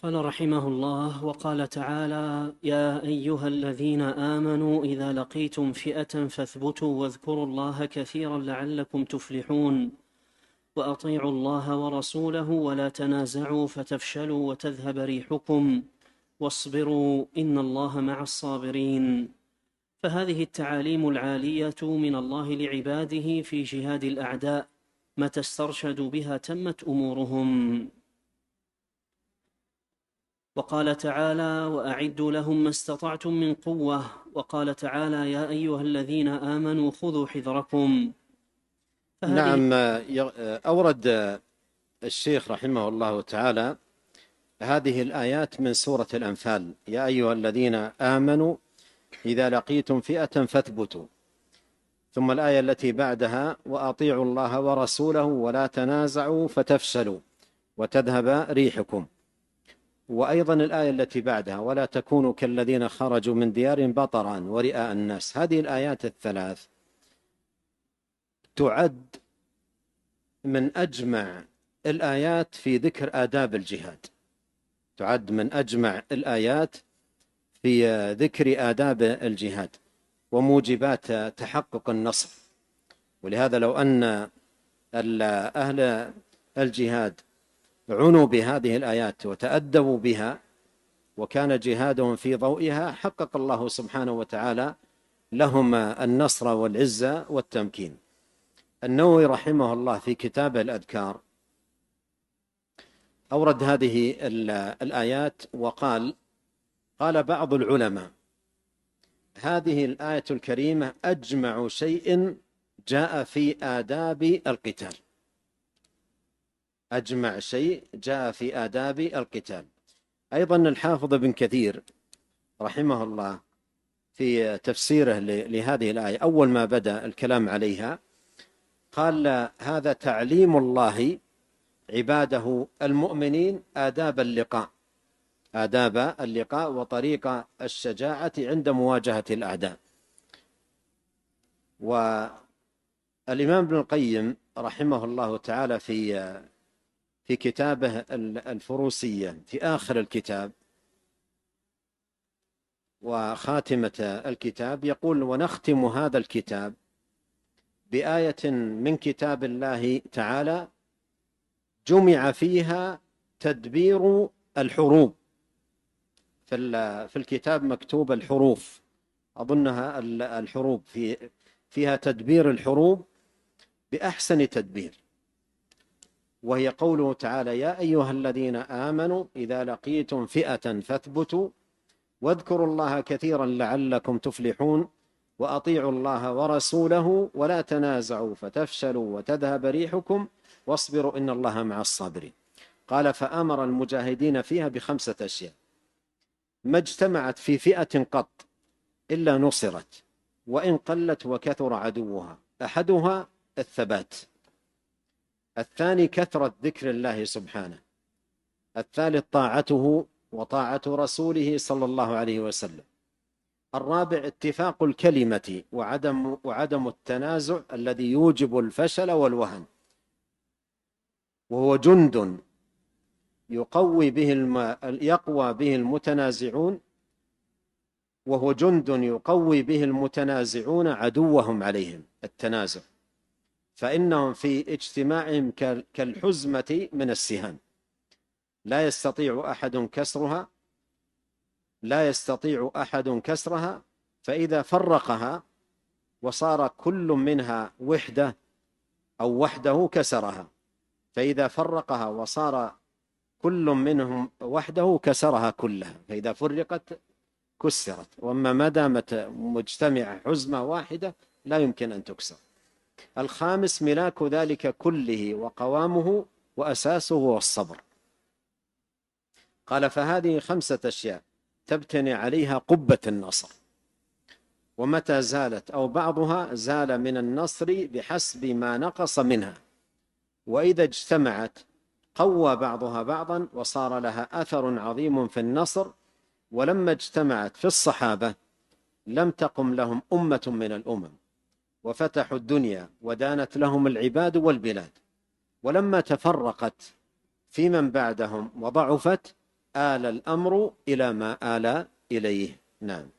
قال رحمه الله: وقال تعالى: يا أيها الذين آمنوا إذا لقيتم فئة فاثبتوا واذكروا الله كثيرا لعلكم تفلحون وأطيعوا الله ورسوله ولا تنازعوا فتفشلوا وتذهب ريحكم واصبروا إن الله مع الصابرين. فهذه التعاليم العالية من الله لعباده في جهاد الأعداء، متى استرشدوا بها تمت أمورهم. وقال تعالى: وأعدوا لهم ما استطعتم من قوة. وقال تعالى: يا أيها الذين آمنوا خذوا حذركم. فهذه نعم. أورد الشيخ رحمه الله تعالى هذه الآيات من سورة الأنفال: يا أيها الذين آمنوا إذا لقيتم فئة فاثبتوا، ثم الآية التي بعدها: وأطيعوا الله ورسوله ولا تنازعوا فتفشلوا وتذهب ريحكم. وأيضا الآية التي بعدها: ولا تكونوا كالذين خرجوا من ديارهم بطرا ورئاء الناس. هذه الآيات الثلاث تعد من أجمع الآيات في ذكر آداب الجهاد، تعد من أجمع الآيات في ذكر آداب الجهاد وموجبات تحقق النصر. ولهذا لو أن أهل الجهاد عنوا بهذه الآيات وتأدبوا بها وكان جهادهم في ضوئها، حقق الله سبحانه وتعالى لهم النصر والعزة والتمكين. النووي رحمه الله في كتابه الأذكار أورد هذه الآيات وقال: قال بعض العلماء: هذه الآية الكريمة أجمع شيء جاء في آداب القتال، أجمع شيء جاء في آداب القتال. أيضا الحافظ ابن كثير رحمه الله في تفسيره لهذه الآية أول ما بدأ الكلام عليها قال: هذا تعليم الله عباده المؤمنين آداب اللقاء، آداب اللقاء وطريق الشجاعة عند مواجهة الأعداء. والإمام ابن القيم رحمه الله تعالى في كتابه الفروسية في آخر الكتاب وخاتمة الكتاب يقول: ونختم هذا الكتاب بآية من كتاب الله تعالى جمع فيها تدبير الحروب. في الكتاب مكتوب الحروف، أظنها الحروب، فيها تدبير الحروب بأحسن تدبير، وهي قوله تعالى: يا أيها الذين آمنوا إذا لقيتم فئة فاثبتوا واذكروا الله كثيرا لعلكم تفلحون وأطيعوا الله ورسوله ولا تنازعوا فتفشلوا وتذهب ريحكم واصبروا إن الله مع الصابرين. قال: فأمر المجاهدين فيها ب5 أشياء ما اجتمعت في فئة قط إلا نصرت، وإن قلت وكثر عدوها. أحدها الثبات، الثاني كثرة ذكر الله سبحانه، الثالث طاعته وطاعة رسوله صلى الله عليه وسلم، الرابع اتفاق الكلمة وعدم التنازع الذي يوجب الفشل والوهن، وهو جند يقوى به المتنازعون، وهو جند يقوي به المتنازعون عدوهم عليهم التنازع، فإنهم في اجتماعهم كالحزمة من السهام لا يستطيع أحد كسرها، فإذا فرقها وصار كل منها وحدة أو وحده كسرها، فإذا فرقها وصار كل منهم وحده كسرها كلها، فإذا فرقت كسرت، وأما ما دامت مجتمعة حزمة واحدة لا يمكن أن تكسر. الخامس ملاك ذلك كله وقوامه وأساسه والصبر. قال: فهذه 5 أشياء تبتني عليها قبة النصر، ومتى زالت أو بعضها زال من النصر بحسب ما نقص منها، وإذا اجتمعت قوى بعضها بعضا وصار لها أثر عظيم في النصر. ولما اجتمعت في الصحابة لم تقم لهم أمة من الأمم وفتحوا الدنيا ودانت لهم العباد والبلاد، ولما تفرقت في من بعدهم وضعفت آل الأمر إلى ما آل إليه. نعم.